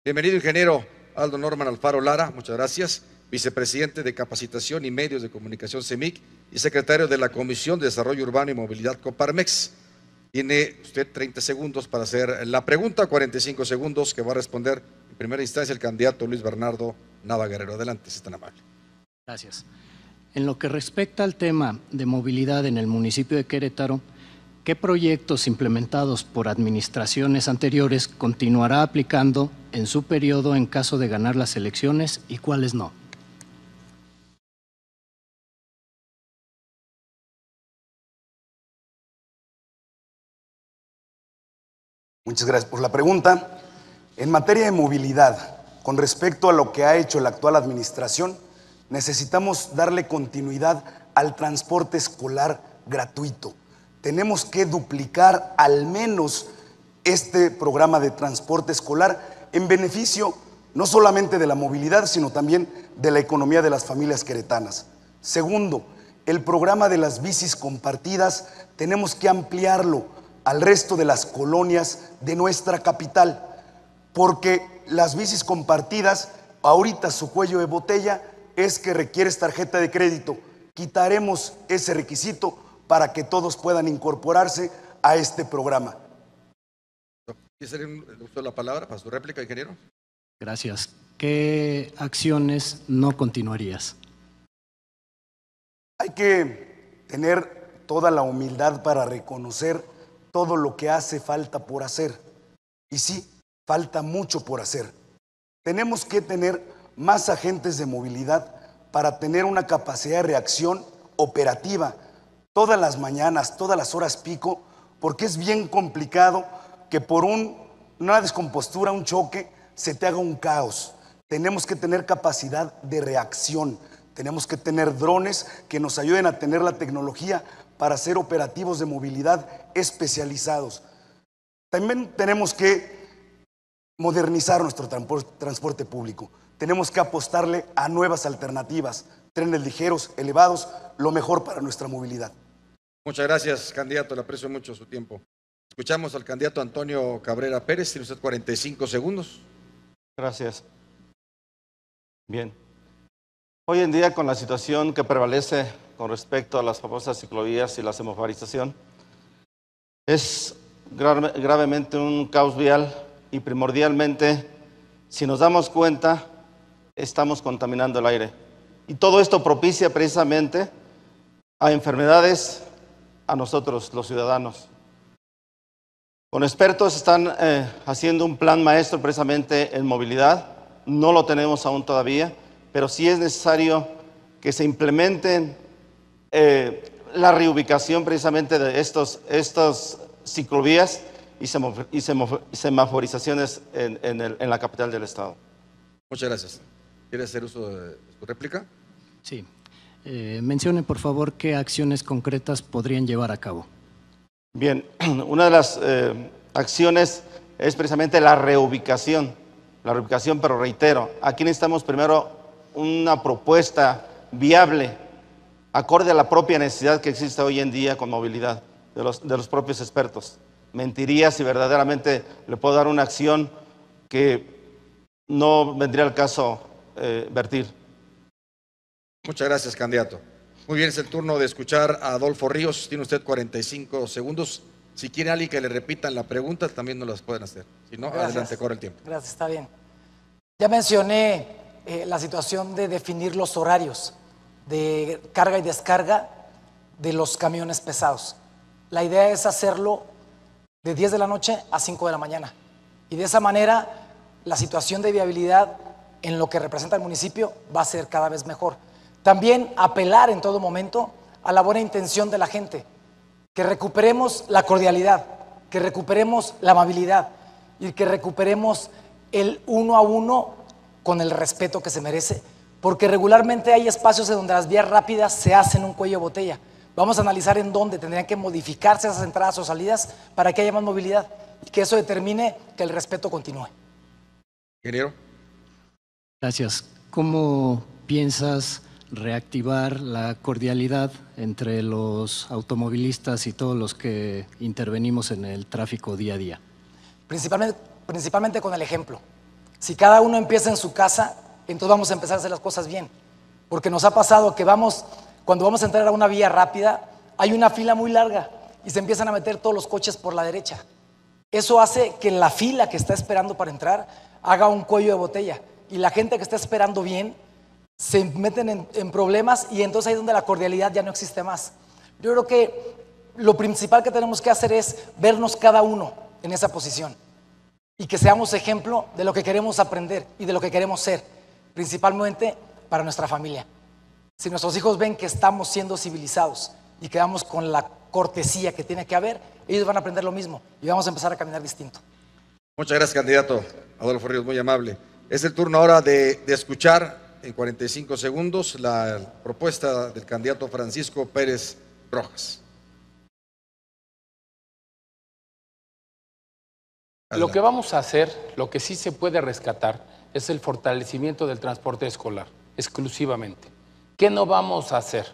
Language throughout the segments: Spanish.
Bienvenido, ingeniero Aldo Norman Alfaro Lara, muchas gracias, vicepresidente de Capacitación y Medios de Comunicación CEMIC y secretario de la Comisión de Desarrollo Urbano y Movilidad Coparmex. Tiene usted 30 segundos para hacer la pregunta, 45 segundos que va a responder en primera instancia el candidato Luis Bernardo Nava Guerrero. Adelante, si es tan amable. Gracias. En lo que respecta al tema de movilidad en el municipio de Querétaro, ¿qué proyectos implementados por administraciones anteriores continuará aplicando en su periodo en caso de ganar las elecciones y cuáles no? Muchas gracias por la pregunta. En materia de movilidad, con respecto a lo que ha hecho la actual administración, necesitamos darle continuidad al transporte escolar gratuito. Tenemos que duplicar al menos este programa de transporte escolar en beneficio no solamente de la movilidad, sino también de la economía de las familias queretanas. Segundo, el programa de las bicis compartidas tenemos que ampliarlo al resto de las colonias de nuestra capital, porque las bicis compartidas, ahorita su cuello de botella es que requieres tarjeta de crédito. Quitaremos ese requisito para que todos puedan incorporarse a este programa. ¿Quiere el uso de la palabra para su réplica, ingeniero? Gracias. ¿Qué acciones no continuarías? Hay que tener toda la humildad para reconocer todo lo que hace falta por hacer. Y sí, falta mucho por hacer. Tenemos que tener más agentes de movilidad para tener una capacidad de reacción operativa todas las mañanas, todas las horas pico, porque es bien complicado que por una descompostura, un choque, se te haga un caos. Tenemos que tener capacidad de reacción, tenemos que tener drones que nos ayuden a tener la tecnología para hacer operativos de movilidad especializados. También tenemos que modernizar nuestro transporte público. Tenemos que apostarle a nuevas alternativas, trenes ligeros, elevados, lo mejor para nuestra movilidad. Muchas gracias, candidato, le aprecio mucho su tiempo. Escuchamos al candidato Antonio Cabrera Pérez, tiene usted 45 segundos. Gracias. Bien. Hoy en día, con la situación que prevalece con respecto a las famosas ciclovías y la semaforización, es gravemente un caos vial y primordialmente, si nos damos cuenta, estamos contaminando el aire. Y todo esto propicia precisamente a enfermedades a nosotros, los ciudadanos. Con expertos están haciendo un plan maestro precisamente en movilidad. No lo tenemos aún todavía, pero sí es necesario que se implementen la reubicación precisamente de estas ciclovías y semaforizaciones en la capital del estado. Muchas gracias. ¿Quiere hacer uso de su réplica? Sí. Mencione, por favor, qué acciones concretas podrían llevar a cabo. Bien, una de las acciones es precisamente la reubicación, pero reitero, aquí necesitamos primero una propuesta viable, acorde a la propia necesidad que existe hoy en día con movilidad de los propios expertos. Mentiría si verdaderamente le puedo dar una acción que no vendría al caso vertir. Muchas gracias, candidato. Muy bien, es el turno de escuchar a Adolfo Ríos. Tiene usted 45 segundos. Si quiere alguien que le repitan la pregunta, también nos las pueden hacer. Si no, gracias. Adelante, corre el tiempo. Gracias, está bien. Ya mencioné la situación de definir los horarios de carga y descarga de los camiones pesados. La idea es hacerlo de 10 de la noche a 5 de la mañana. Y de esa manera, la situación de viabilidad en lo que representa el municipio va a ser cada vez mejor. También apelar en todo momento a la buena intención de la gente, que recuperemos la cordialidad, que recuperemos la amabilidad y que recuperemos el uno a uno con el respeto que se merece, porque regularmente hay espacios en donde las vías rápidas se hacen un cuello de botella. Vamos a analizar en dónde tendrían que modificarse esas entradas o salidas para que haya más movilidad y que eso determine que el respeto continúe. Ingeniero. Gracias. ¿Cómo piensas reactivar la cordialidad entre los automovilistas y todos los que intervenimos en el tráfico día a día? Principalmente con el ejemplo. Si cada uno empieza en su casa, entonces vamos a empezar a hacer las cosas bien. Porque nos ha pasado que cuando vamos a entrar a una vía rápida, hay una fila muy larga y se empiezan a meter todos los coches por la derecha. Eso hace que la fila que está esperando para entrar haga un cuello de botella. Y la gente que está esperando bien se meten en problemas, y entonces ahí es donde la cordialidad ya no existe más. Yo creo que lo principal que tenemos que hacer es vernos cada uno en esa posición y que seamos ejemplo de lo que queremos aprender y de lo que queremos ser, principalmente para nuestra familia. Si nuestros hijos ven que estamos siendo civilizados y quedamos con la cortesía que tiene que haber, ellos van a aprender lo mismo y vamos a empezar a caminar distinto. Muchas gracias, candidato Adolfo Ríos, muy amable. Es el turno ahora de escuchar en 45 segundos la propuesta del candidato Francisco Pérez Rojas. Lo que vamos a hacer, lo que sí se puede rescatar, es el fortalecimiento del transporte escolar, exclusivamente. ¿Qué no vamos a hacer?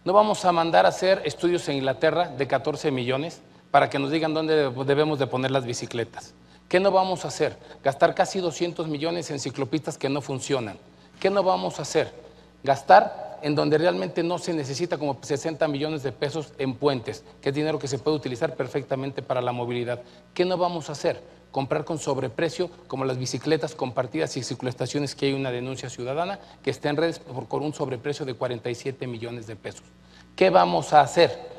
No vamos a mandar a hacer estudios en Inglaterra de 14 millones para que nos digan dónde debemos de poner las bicicletas. ¿Qué no vamos a hacer? Gastar casi 200 millones en ciclopistas que no funcionan. ¿Qué no vamos a hacer? Gastar en donde realmente no se necesita, como 60 millones de pesos en puentes, que es dinero que se puede utilizar perfectamente para la movilidad. ¿Qué no vamos a hacer? Comprar con sobreprecio, como las bicicletas compartidas y cicloestaciones, que hay una denuncia ciudadana que está en redes con un sobreprecio de 47 millones de pesos. ¿Qué vamos a hacer?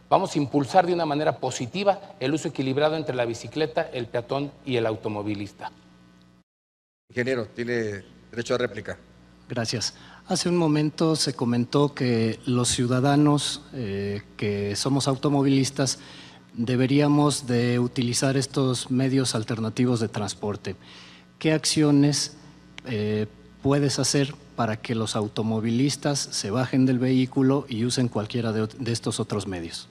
Vamos a impulsar de una manera positiva el uso equilibrado entre la bicicleta, el peatón y el automovilista. Ingeniero, tiene derecho a réplica. Gracias. Hace un momento se comentó que los ciudadanos que somos automovilistas deberíamos de utilizar estos medios alternativos de transporte. ¿Qué acciones puedes hacer para que los automovilistas se bajen del vehículo y usen cualquiera de estos otros medios?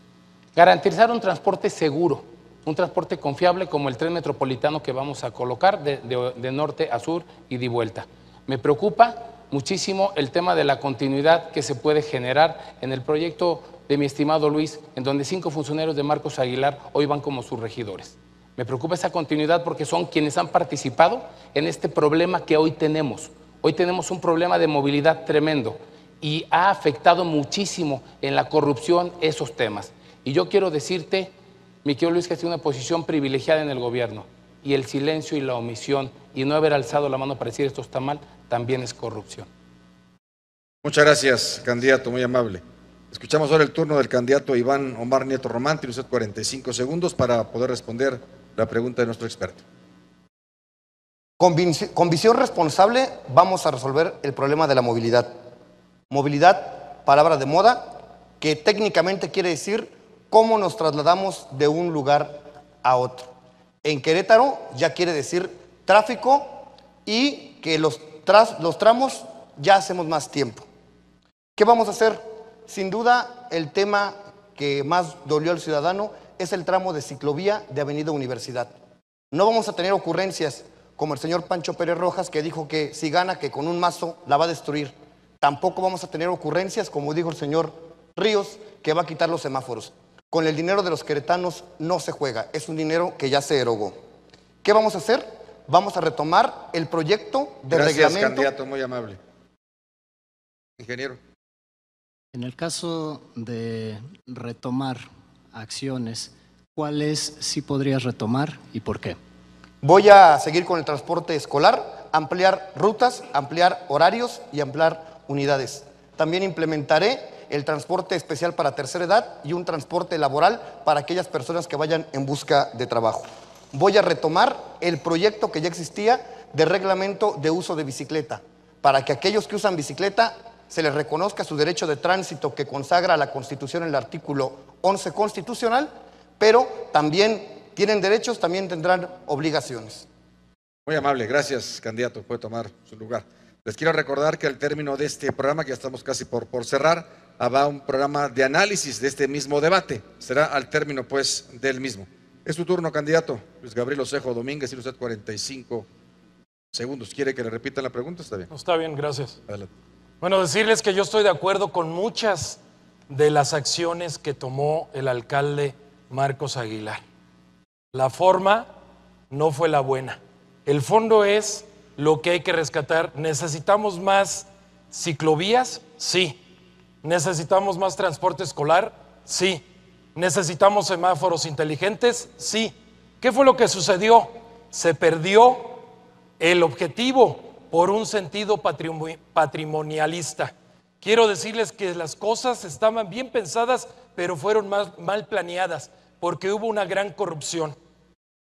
Garantizar un transporte seguro, un transporte confiable como el tren metropolitano que vamos a colocar de norte a sur y de vuelta. Me preocupa muchísimo el tema de la continuidad que se puede generar en el proyecto de mi estimado Luis, en donde 5 funcionarios de Marcos Aguilar hoy van como sus regidores. Me preocupa esa continuidad porque son quienes han participado en este problema que hoy tenemos. Hoy tenemos un problema de movilidad tremendo y ha afectado muchísimo en la corrupción esos temas. Y yo quiero decirte, mi querido Luis, que has tenido una posición privilegiada en el gobierno, y el silencio y la omisión y no haber alzado la mano para decir esto está mal, también es corrupción. Muchas gracias, candidato, muy amable. Escuchamos ahora el turno del candidato Iván Omar Nieto Román. Tiene usted 45 segundos para poder responder la pregunta de nuestro experto. Con visión responsable vamos a resolver el problema de la movilidad. Movilidad, palabra de moda, que técnicamente quiere decir cómo nos trasladamos de un lugar a otro. En Querétaro ya quiere decir tráfico y que los tramos ya hacemos más tiempo. ¿Qué vamos a hacer? Sin duda, el tema que más dolió al ciudadano es el tramo de ciclovía de Avenida Universidad. No vamos a tener ocurrencias como el señor Pancho Pérez Rojas, que dijo que si gana, que con un mazo la va a destruir. Tampoco vamos a tener ocurrencias, como dijo el señor Ríos, que va a quitar los semáforos. Con el dinero de los queretanos no se juega, es un dinero que ya se erogó. ¿Qué vamos a hacer? Vamos a retomar el proyecto de reglamento. Gracias, candidato, muy amable. Ingeniero. En el caso de retomar acciones, ¿cuáles sí podrías retomar y por qué? Voy a seguir con el transporte escolar, ampliar rutas, ampliar horarios y ampliar unidades. También implementaré el transporte especial para tercera edad y un transporte laboral para aquellas personas que vayan en busca de trabajo. Voy a retomar el proyecto que ya existía de reglamento de uso de bicicleta, para que aquellos que usan bicicleta se les reconozca su derecho de tránsito que consagra la Constitución en el artículo 11 constitucional, pero también tienen derechos, también tendrán obligaciones. Muy amable, gracias, candidato, puede tomar su lugar. Les quiero recordar que al término de este programa, que ya estamos casi por cerrar, habrá un programa de análisis de este mismo debate. Será al término, pues, del mismo. Es su turno, candidato. Luis Gabriel Osejo Domínguez, tiene usted 45 segundos. ¿Quiere que le repitan la pregunta? Está bien. No, está bien, gracias. Adelante. Bueno, decirles que yo estoy de acuerdo con muchas de las acciones que tomó el alcalde Marcos Aguilar. La forma no fue la buena. El fondo es lo que hay que rescatar. ¿Necesitamos más ciclovías? Sí. ¿Necesitamos más transporte escolar? Sí. ¿Necesitamos semáforos inteligentes? Sí. ¿Qué fue lo que sucedió? Se perdió el objetivo por un sentido patrimonialista. Quiero decirles que las cosas estaban bien pensadas, pero fueron mal planeadas, porque hubo una gran corrupción.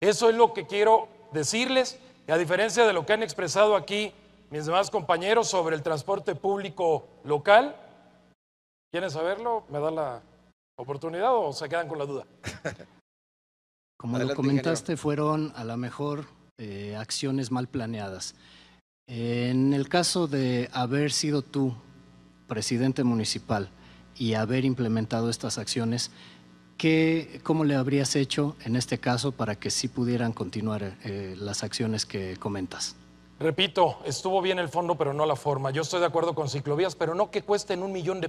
Eso es lo que quiero decirles, y a diferencia de lo que han expresado aquí mis demás compañeros sobre el transporte público local. ¿Quieren saberlo? ¿Me da la oportunidad o se quedan con la duda? Como Adelante, lo comentaste, ingeniero. fueron a lo mejor acciones mal planeadas. En el caso de haber sido tú presidente municipal y haber implementado estas acciones, ¿cómo le habrías hecho en este caso para que sí pudieran continuar las acciones que comentas? Repito, estuvo bien el fondo, pero no la forma. Yo estoy de acuerdo con ciclovías, pero no que cuesten $1 millón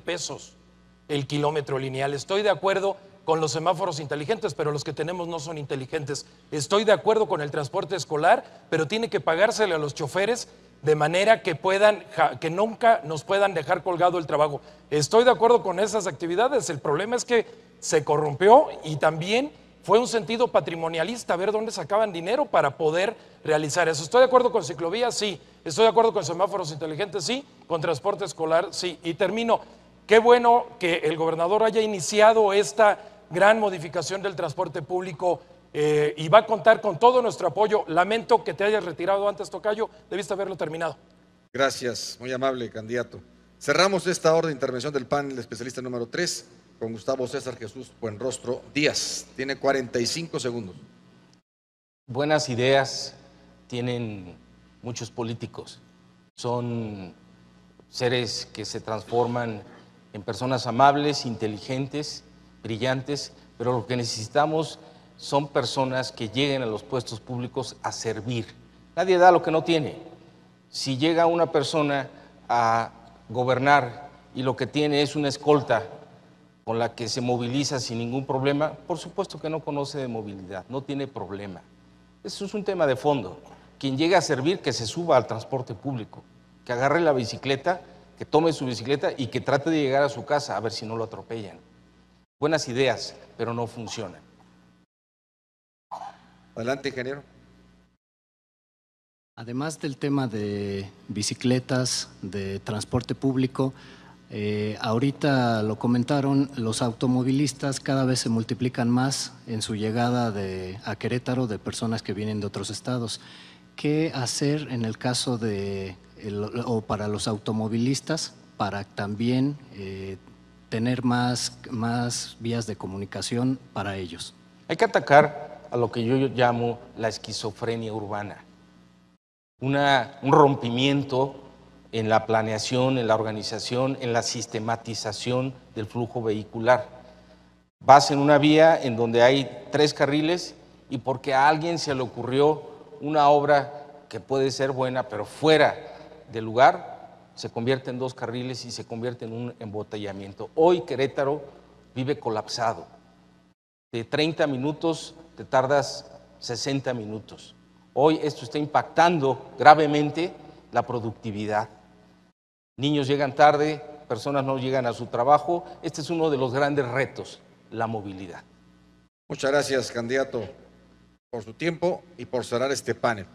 el kilómetro lineal. Estoy de acuerdo con los semáforos inteligentes, pero los que tenemos no son inteligentes. Estoy de acuerdo con el transporte escolar, pero tiene que pagársele a los choferes de manera que nunca nos puedan dejar colgado el trabajo. Estoy de acuerdo con esas actividades. El problema es que se corrompió y también fue un sentido patrimonialista, ver dónde sacaban dinero para poder realizar eso. ¿Estoy de acuerdo con ciclovías? Sí. ¿Estoy de acuerdo con semáforos inteligentes? Sí. ¿Con transporte escolar? Sí. Y termino. Qué bueno que el gobernador haya iniciado esta gran modificación del transporte público y va a contar con todo nuestro apoyo. Lamento que te hayas retirado antes, tocayo, debiste haberlo terminado. Gracias, muy amable candidato. Cerramos esta orden de intervención del panel especialista número 3 con Gustavo César Jesús Buenrostro Díaz. Tiene 45 segundos. Buenas ideas tienen muchos políticos. Son seres que se transforman en personas amables, inteligentes, brillantes, pero lo que necesitamos son personas que lleguen a los puestos públicos a servir. Nadie da lo que no tiene. Si llega una persona a gobernar y lo que tiene es una escolta con la que se moviliza sin ningún problema, por supuesto que no conoce de movilidad, no tiene problema. Eso es un tema de fondo. Quien llegue a servir, que se suba al transporte público, que agarre la bicicleta, que tome su bicicleta y que trate de llegar a su casa a ver si no lo atropellan. Buenas ideas, pero no funcionan. Adelante, ingeniero. Además del tema de bicicletas, de transporte público, ahorita lo comentaron, los automovilistas cada vez se multiplican más en su llegada a Querétaro de personas que vienen de otros estados. ¿Qué hacer en el caso o para los automovilistas para también tener más vías de comunicación para ellos? Hay que atacar a lo que yo llamo la esquizofrenia urbana. Un rompimiento en la planeación, en la organización, en la sistematización del flujo vehicular. Vas en una vía en donde hay 3 carriles y porque a alguien se le ocurrió una obra que puede ser buena, pero fuera del lugar, se convierte en 2 carriles y se convierte en un embotellamiento. Hoy Querétaro vive colapsado. De 30 minutos te tardas 60 minutos. Hoy esto está impactando gravemente la productividad. Niños llegan tarde, personas no llegan a su trabajo. Este es uno de los grandes retos, la movilidad. Muchas gracias, candidato, por su tiempo y por cerrar este panel.